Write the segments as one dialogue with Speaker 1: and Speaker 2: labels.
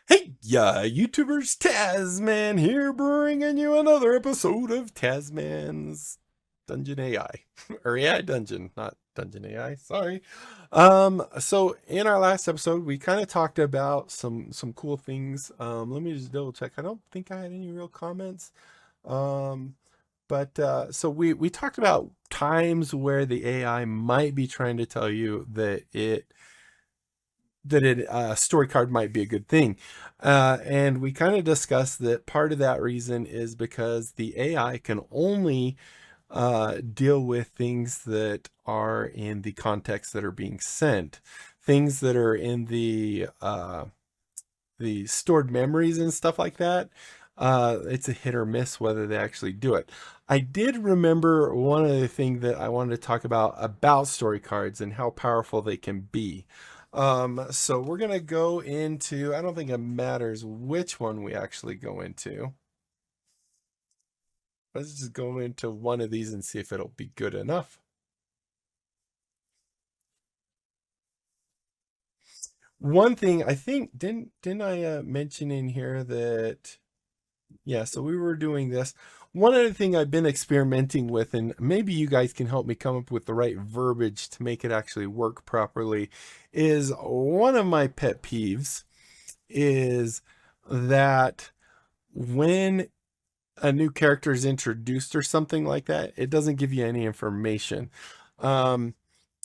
Speaker 1: Hey, YouTubers, Tazman here, bringing you another episode of Tazman's Dungeon AI, or AI Dungeon, not Dungeon AI. Sorry. So in our last episode, we kind of talked about some cool things. Let me just double check. I don't think I had any real comments. Um, so we talked about times where the AI might be trying to tell you that a story card might be a good thing. And we kind of discussed that part of that reason is because the AI can only deal with things that are in the context that are being sent, things that are in the stored memories and stuff like that. It's a hit or miss whether they actually do it. I did remember one other thing that I wanted to talk about story cards and how powerful they can be. So we're gonna go into, I don't think it matters which one we actually go into. Let's just go into one of these and see if it'll be good enough. One thing I think didn't I mention in here that, yeah, so we were doing this. One other thing I've been experimenting with, and maybe you guys can help me come up with the right verbiage to make it actually work properly, is one of my pet peeves is that when a new character is introduced or something like that, it doesn't give you any information. Um,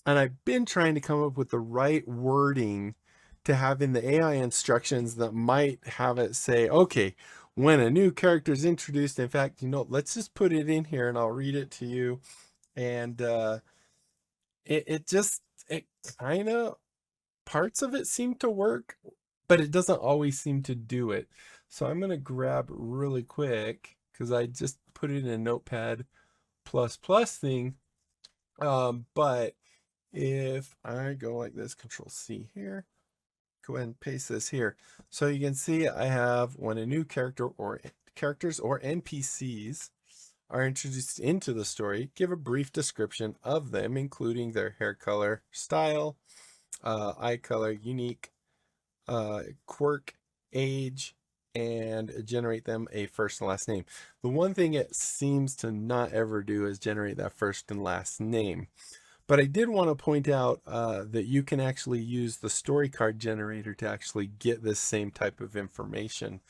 Speaker 1: and I've been trying to come up with the right wording to have in the AI instructions that might have it say, okay, when a new character is introduced, in fact, let's just put it in here and I'll read it to you. And it kind of, parts of it seem to work, but it doesn't always seem to do it. So I'm going to grab really quick because I just put it in a notepad plus plus thing. But if I go like this, Control C here, go ahead and paste this here. So you can see I have when a new character or characters or NPCs are introduced into the story, give a brief description of them, including their hair color, style, eye color, unique quirk, age, and generate them a first and last name. The one thing it seems to not ever do is generate that first and last name. But I did want to point out that you can actually use the story card generator to actually get this same type of information.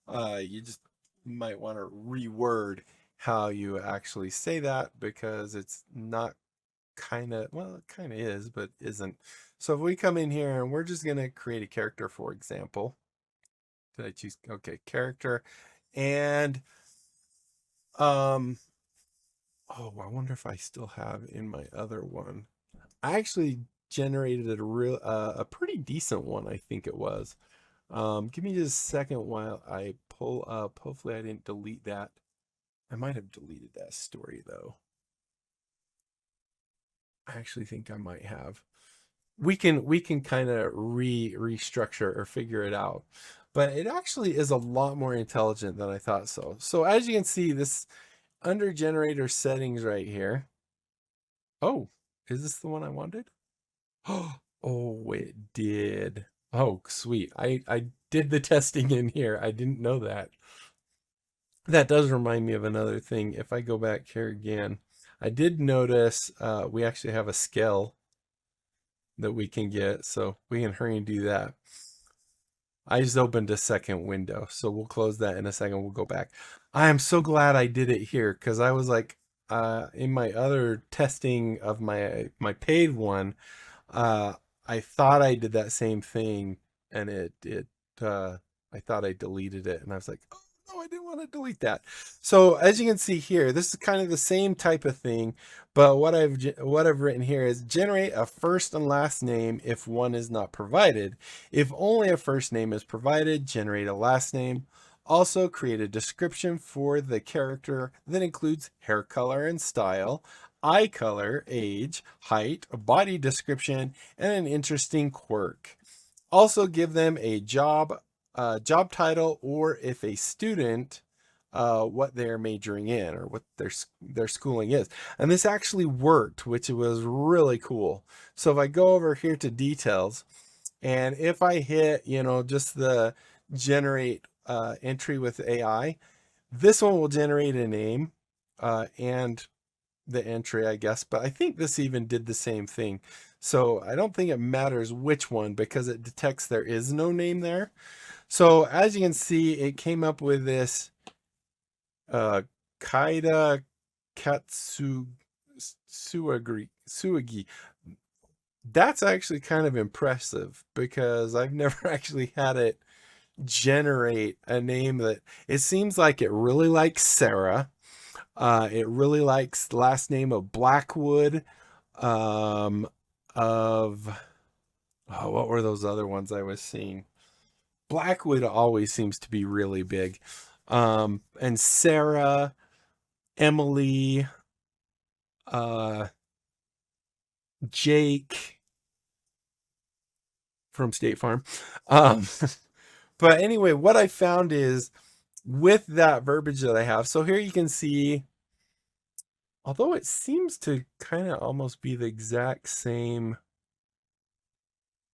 Speaker 1: You just might want to reword how you actually say that because it's not well, it kind of is, but isn't. So if we come in here and we're just going to create a character, for example, did I choose? Okay, character. And, um, oh, I wonder if I still have in my other one. I actually generated a pretty decent one, I think it was. Give me just a second while I pull up. Hopefully I didn't delete that. I might have deleted that story though. I actually think I might have. We can kind of restructure or figure it out, but it actually is a lot more intelligent than I thought. So as you can see, this under generator settings right here. Oh, is this the one I wanted? Oh, it did. Oh, sweet. I did the testing in here. I didn't know that. That does remind me of another thing. If I go back here again, I did notice we actually have a scale that we can get, so we can hurry and do that. I just opened a second window, so we'll close that in a second. We'll go back. I am so glad I did it here because I was like, in my other testing of my paid one, uh, I thought I did that same thing, and uh, I thought I deleted it, and I was like, oh no, I didn't want to delete that. So as you can see here, this is kind of the same type of thing, but what I've written here is generate a first and last name if one is not provided. If only a first name is provided, generate a last name. Also, create a description for the character that includes hair color and style, eye color, age, height, a body description, and an interesting quirk. Also, give them a job title, or if a student, what they're majoring in or what their schooling is. And this actually worked, which was really cool. So if I go over here to details, and if I hit, just generate entry with AI. This one will generate a name and the entry, I guess, but I think this even did the same thing. So I don't think it matters which one because it detects there is no name there. So as you can see, it came up with this Kaida Suagi. That's actually kind of impressive because I've never actually had it generate a name that it seems like it really likes Sarah. It really likes the last name of Blackwood. Of what were those other ones I was seeing? Blackwood always seems to be really big. And Sarah, Emily, Jake from State Farm. Um, but anyway, what I found is with that verbiage that I have, so here you can see, although it seems to kind of almost be the exact same,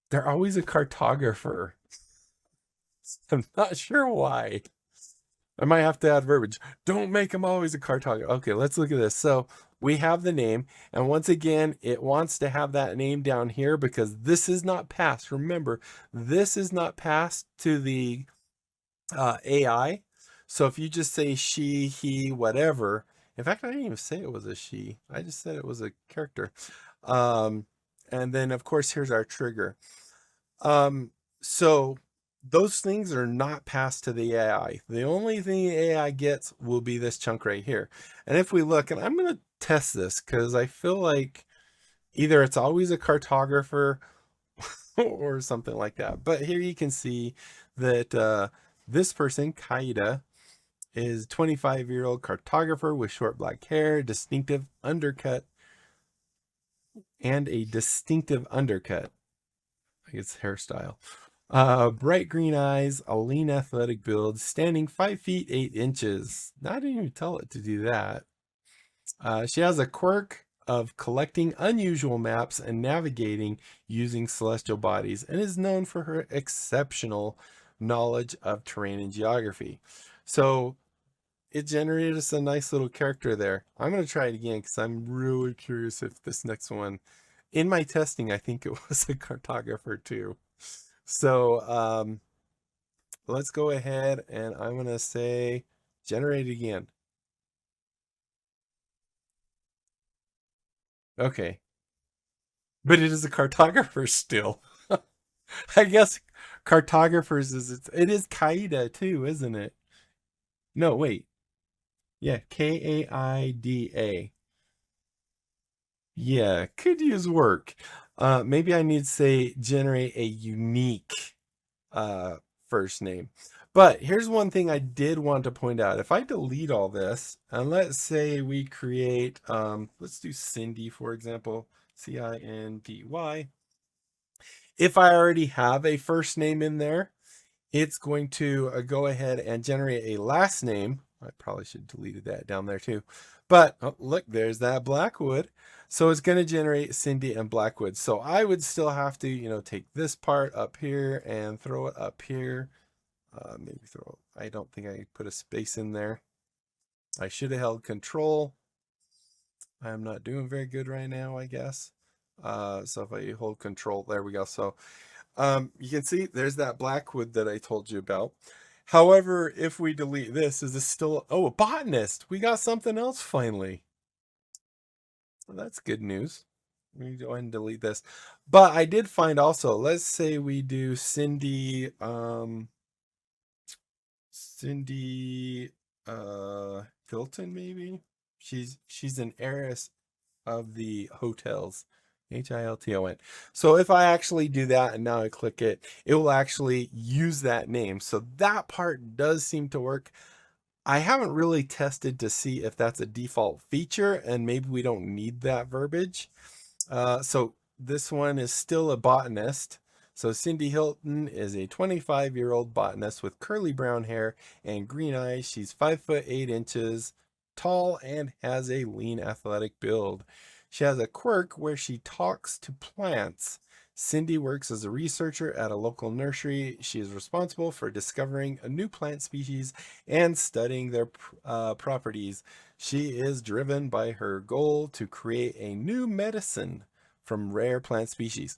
Speaker 1: they're always a cartographer. I'm not sure why. I might have to add verbiage. Don't make them always a cartographer. Okay, let's look at this. So we have the name, and once again, it wants to have that name down here because this is not passed. Remember, this is not passed to the AI. So if you just say she, he, whatever. In fact, I didn't even say it was a she. I just said it was a character. Um, and then, of course, here's our trigger. So those things are not passed to the AI. The only thing the AI gets will be this chunk right here. And if we look, and I'm going to test this because I feel like either it's always a cartographer or something like that. But here you can see that this person, Kaida, is a 25-year-old cartographer with short black hair, distinctive undercut, and a distinctive undercut. I guess hairstyle. Bright green eyes, a lean athletic build, standing 5 feet 8 inches. I didn't even tell it to do that. She has a quirk of collecting unusual maps and navigating using celestial bodies, and is known for her exceptional knowledge of terrain and geography. So it generated us a nice little character there. I'm going to try it again because I'm really curious if this next one, in my testing, I think it was a cartographer too. So let's go ahead and I'm going to say generate again. Okay. But it is a cartographer still. I guess cartographers it is Kaida too, isn't it? No, wait. Yeah, Kaida. Yeah, could use work. Maybe I need to say generate a unique first name. But here's one thing I did want to point out. If I delete all this, and let's say we create, let's do Cindy, for example, Cindy. If I already have a first name in there, it's going to go ahead and generate a last name. I probably should have deleted that down there too. But oh, look, there's that Blackwood. So it's going to generate Cindy and Blackwood. So I would still have to, take this part up here and throw it up here. Maybe I don't think I put a space in there. I should have held control. I'm not doing very good right now, I guess. So if I hold control, there we go. So you can see there's that Blackwood that I told you about. However, if we delete this, is this still, a botanist? We got something else finally. Well, that's good news. Let me go ahead and delete this. But I did find also, let's say we do Cindy, Hilton, maybe. She's an heiress of the hotels. Hilton. So if I actually do that and now I click it, it will actually use that name. So that part does seem to work. I haven't really tested to see if that's a default feature and maybe we don't need that verbiage. So this one is still a botanist. So Cindy Hilton is a 25-year-old botanist with curly brown hair and green eyes. She's 5 foot 8 inches tall and has a lean athletic build. She has a quirk where she talks to plants. Cindy works as a researcher at a local nursery. She is responsible for discovering a new plant species and studying their properties. She is driven by her goal to create a new medicine from rare plant species.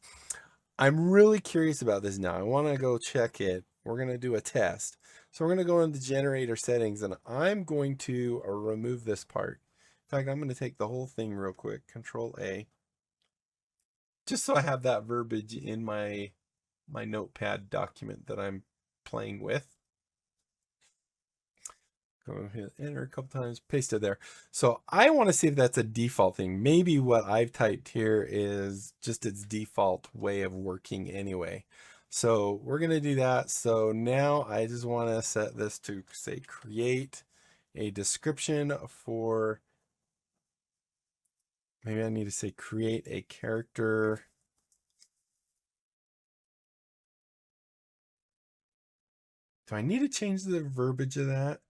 Speaker 1: I'm really curious about this now. I want to go check it. We're going to do a test. So we're going to go into generator settings and I'm going to remove this part. In fact, I'm going to take the whole thing real quick. Control A. Just so I have that verbiage in my notepad document that I'm playing with. Go and hit enter a couple times, paste it there. So I want to see if that's a default thing. Maybe what I've typed here is just its default way of working anyway. So we're going to do that. So now I just want to set this to say create a description for, maybe I need to say create a character. Do I need to change the verbiage of that?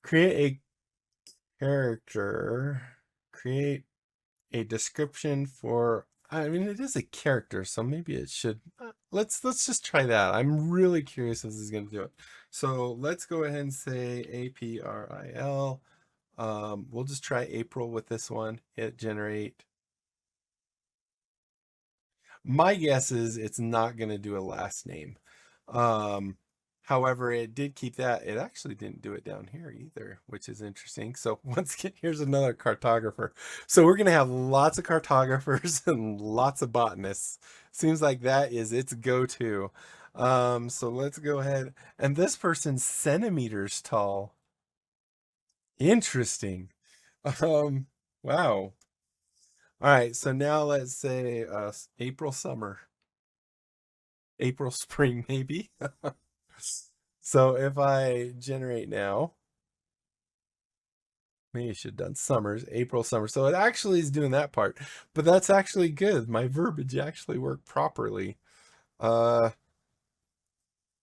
Speaker 1: Create a character, create a description for, I mean, it is a character, so maybe it should, let's just try that. I'm really curious if this is going to do it. So let's go ahead and say April. We'll just try April with this one. Hit generate. My guess is it's not going to do a last name. However, it did keep that. It actually didn't do it down here either, which is interesting. So once again, here's another cartographer. So we're going to have lots of cartographers and lots of botanists. Seems like that is its go-to. So let's go ahead. And this person's centimeters tall. Interesting. Wow. All right, so now let's say April summer. April spring, maybe. So if I generate now, maybe I should have done summers, April, summer. So it actually is doing that part, but that's actually good. My verbiage actually worked properly. And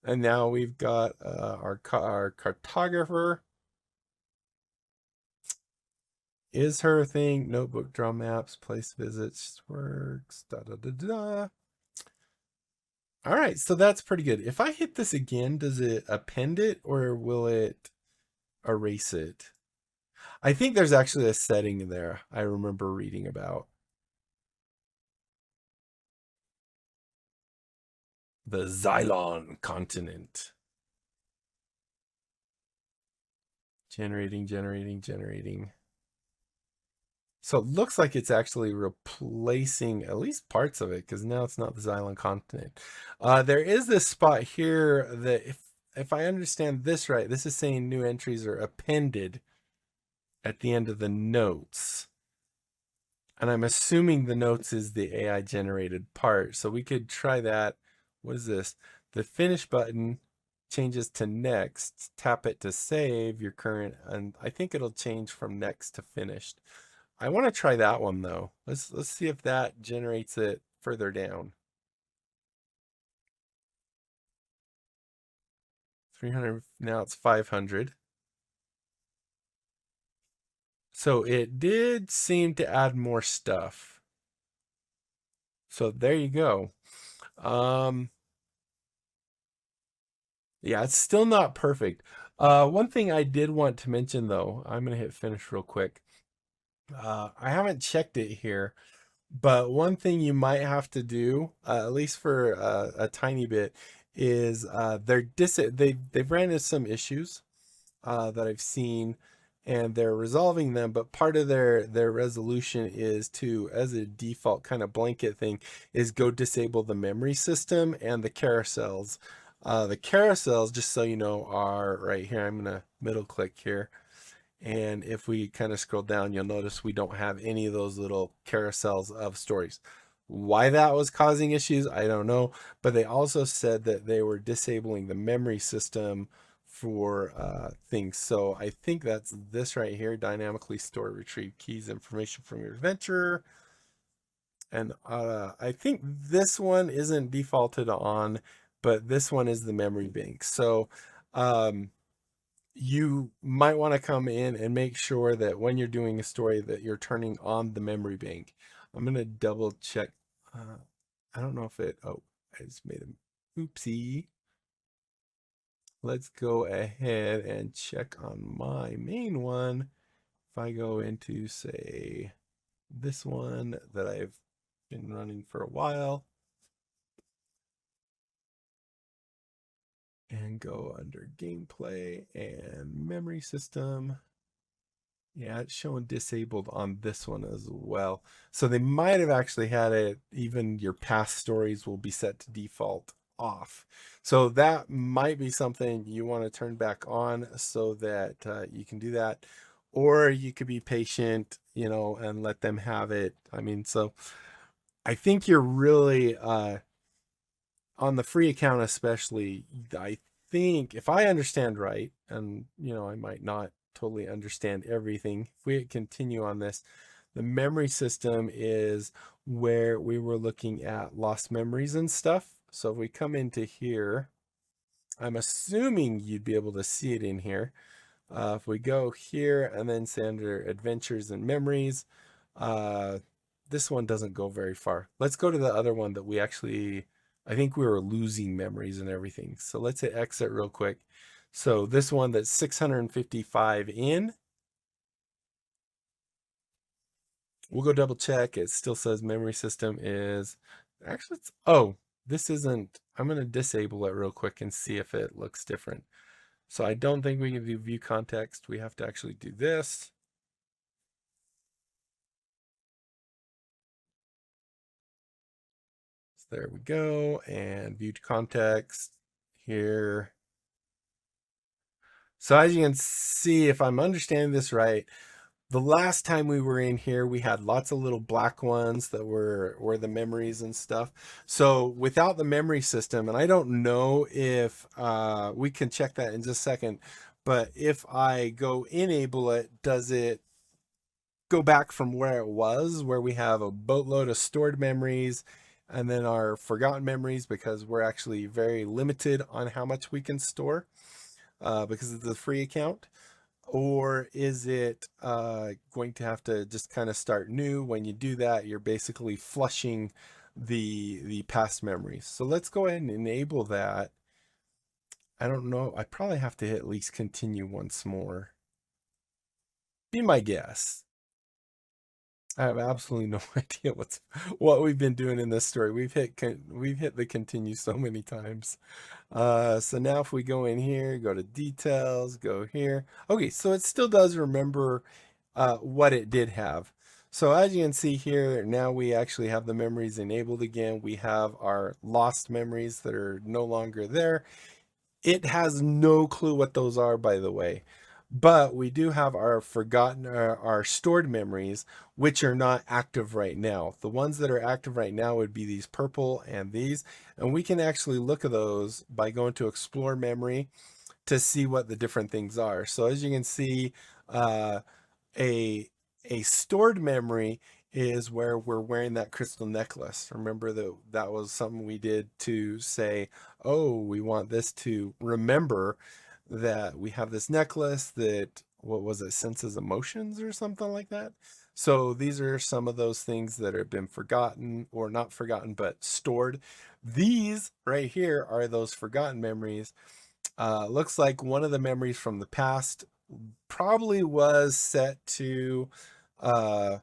Speaker 1: now we've got our cartographer. Is her thing, notebook, draw maps, place visits, works, da da da da. All right, so that's pretty good. If I hit this again, does it append it or will it erase it? I think there's actually a setting there I remember reading about. The Xylon continent. Generating. So it looks like it's actually replacing at least parts of it because now it's not the Xylon continent. There is this spot here that if I understand this right, this is saying new entries are appended at the end of the notes. And I'm assuming the notes is the AI generated part. So we could try that. What is this? The finish button changes to next. Tap it to save your current. And I think it'll change from next to finished. I want to try that one though. Let's see if that generates it further down. 300, now it's 500. So it did seem to add more stuff. So there you go. Yeah, it's still not perfect. One thing I did want to mention though, I'm gonna hit finish real quick. I haven't checked it here, but one thing you might have to do, at least for a tiny bit, is they've ran into some issues that I've seen, and they're resolving them. But part of their resolution is to, as a default kind of blanket thing, is go disable the memory system and the carousels. The carousels, just so you know, are right here. I'm gonna middle click here. And if we kind of scroll down, you'll notice we don't have any of those little carousels of stories. Why that was causing issues, I don't know. But they also said that they were disabling the memory system for things. So I think that's this right here, dynamically store, retrieve keys, information from your adventurer. And I think this one isn't defaulted on, but this one is the memory bank. So you might want to come in and make sure that when you're doing a story that you're turning on the memory bank. I'm going to double check. I don't know if oh, I just made an oopsie. Let's go ahead and check on my main one. If I go into, say, this one that I've been running for a while, and go under gameplay and memory system. Yeah, it's showing disabled on this one as well. So they might have actually had it, even your past stories will be set to default off. So that might be something you want to turn back on so that you can do that. Or you could be patient, and let them have it. I mean, so I think you're really on the free account, especially. I think if I understand right, and I might not totally understand everything, if we continue on this, the memory system is where we were looking at lost memories and stuff. So if we come into here, I'm assuming you'd be able to see it in here. If we go here and then say under adventures and memories, uh, this one doesn't go very far. Let's go to the other one that we actually, I think we were losing memories and everything. So let's hit exit real quick. So this one that's 655 in, we'll go double check. It still says memory system is, actually, oh, this isn't, I'm going to disable it real quick and see if it looks different. So I don't think we can do view context. We have to actually do this. So there we go. And view context here. So as you can see, if I'm understanding this right, the last time we were in here, we had lots of little black ones that were the memories and stuff. So without the memory system, and I don't know if we can check that in just a second, but if I go enable it, does it go back from where it was, where we have a boatload of stored memories and then our forgotten memories, because we're actually very limited on how much we can store because of the free account? Or is it going to have to just kind of start new? When you do that, you're basically flushing the past memories. So let's go ahead and enable that. I don't know. I probably have to hit at least continue once more. Be my guess. I have absolutely no idea what we've been doing in this story. We've hit the continue so many times. So now if we go in here, go to details, go here. Okay, so it still does remember what it did have. So as you can see here, now we actually have the memories enabled again. We have our lost memories that are no longer there. It has no clue what those are, by the way. But we do have our forgotten, our stored memories, which are not active right now. The ones that are active right now would be these purple and these. And we can actually look at those by going to explore memory to see what the different things are. So as you can see, uh, a a stored memory is where we're wearing that crystal necklace. Remember that was something we did to say, oh, we want this to remember that we have this necklace that, what was it, senses emotions or something like that. So these are some of those things that have been forgotten, or not forgotten, but stored. These right here are those forgotten memories. Looks like one of the memories from the past probably was set to uh,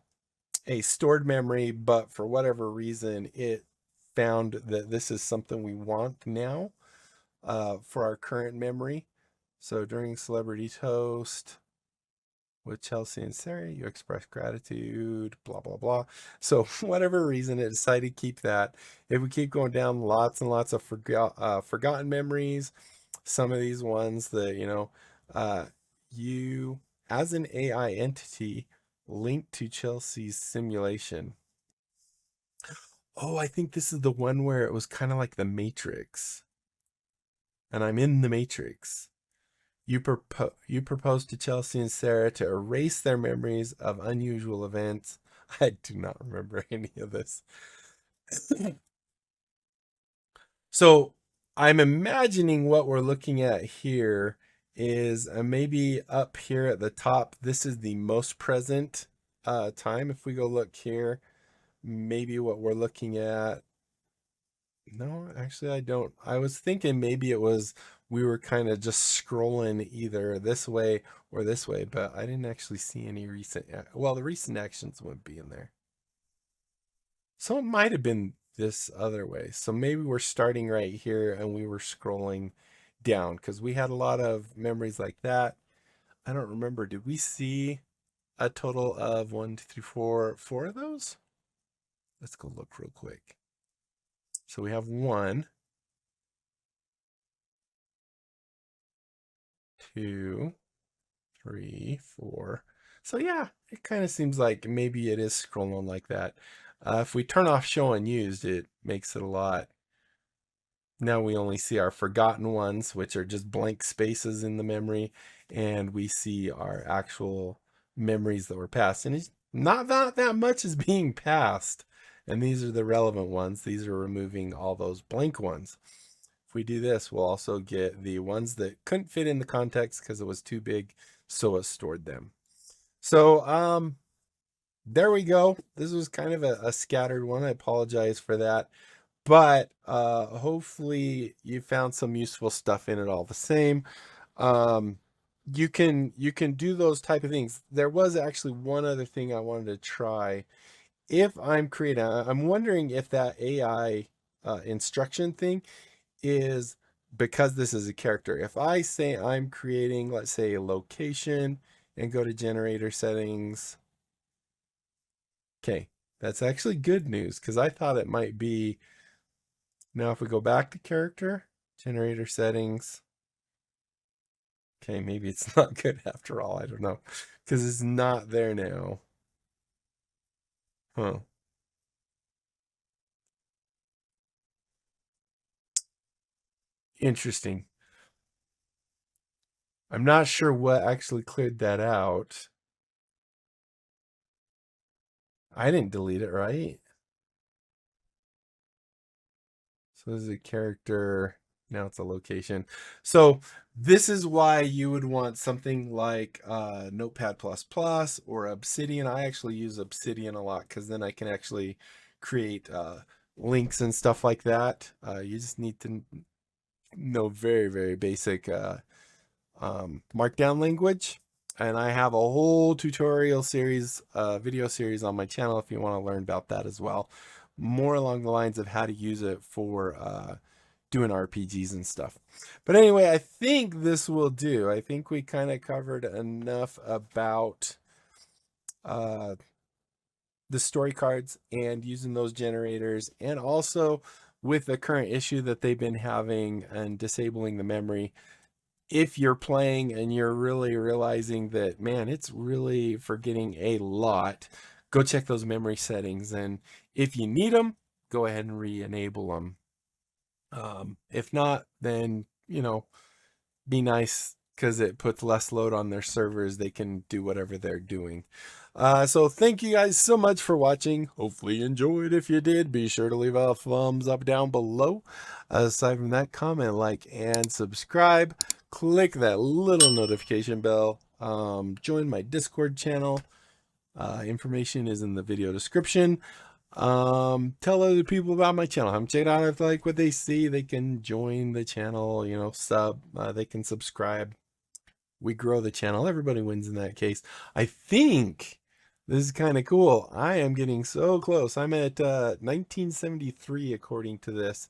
Speaker 1: a stored memory, but for whatever reason, it found that this is something we want now for our current memory. So during celebrity toast with Chelsea and Sarah, you express gratitude, blah, blah, blah. So for whatever reason, it decided to keep that. If we keep going down, lots and lots of forgotten memories. Some of these ones that, uh, you, as an AI entity, linked to Chelsea's simulation. Oh, I think this is the one where it was kind of like the Matrix, and I'm in the Matrix. You proposed to Chelsea and Sarah to erase their memories of unusual events. I do not remember any of this. So I'm imagining what we're looking at here is maybe up here at the top. This is the most present time. If we go look here, maybe what we're looking at. No, actually, I don't. I was thinking maybe it was we were kind of just scrolling either this way or this way, but I didn't actually see any recent. Well, the recent actions wouldn't be in there. So it might have been this other way. So maybe we're starting right here and we were scrolling down because we had a lot of memories like that. I don't remember. Did we see a total of 1, 2, 3, 4, 4 of those? Let's go look real quick. So we have 1, 2, 3, 4. So yeah, it kind of seems like maybe it is scrolling like that. If we turn off show unused, it makes it a lot. Now we only see our forgotten ones, which are just blank spaces in the memory, and we see our actual memories that were passed. And it's not that much is being passed. And these are the relevant ones. These are removing all those blank ones. If we do this, we'll also get the ones that couldn't fit in the context because it was too big, so it stored them. So there we go. This was kind of a scattered one. I apologize for that. But hopefully you found some useful stuff in it all the same. Um, you can do those type of things. There was actually one other thing I wanted to try. If I'm creating, I'm wondering if that AI instruction thing is because this is a character. If I say I'm creating, let's say, a location and go to generator settings. Okay, that's actually good news because I thought it might be. Now, if we go back to character, generator settings. Okay, maybe it's not good after all. I don't know. Because it's not there now. Huh. Interesting. I'm not sure what actually cleared that out. I didn't delete it, right? So this is a character. Now it's a location. So this is why you would want something like Notepad++ or Obsidian. I actually use Obsidian a lot because then I can actually create links and stuff like that. You just need to know very, very basic markdown language. And I have a whole tutorial series, video series on my channel if you want to learn about that as well. More along the lines of how to use it for doing RPGs and stuff. But anyway, I think this will do. I think we kind of covered enough about the story cards and using those generators, and also with the current issue that they've been having and disabling the memory. If you're playing and you're really realizing that, man, it's really forgetting a lot, go check those memory settings. And if you need them, go ahead and re-enable them. If not, then, be nice because it puts less load on their servers. They can do whatever they're doing. So thank you guys so much for watching. Hopefully you enjoyed. If you did, be sure to leave a thumbs up down below. Aside from that, comment, like, and subscribe. Click that little notification bell. Join my Discord channel. Information is in the video description. Tell other people about my channel. I'm checked out. If they like what they see, they can join the channel, sub, they can subscribe. We grow the channel. Everybody wins in that case. I think this is kind of cool. I am getting so close. I'm at 1973 according to this,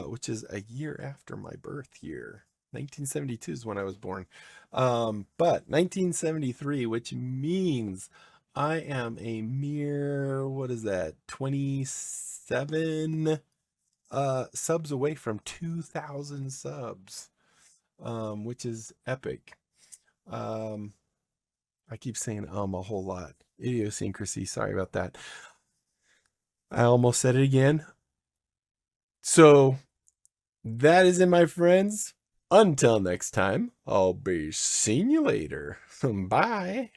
Speaker 1: which is a year after my birth year. 1972 is when I was born. But 1973, which means I am a mere, what is that, 27 subs away from 2,000 subs, which is epic. I keep saying a whole lot. Idiosyncrasy, sorry about that. I almost said it again. So that is it, my friends. Until next time, I'll be seeing you later. Bye.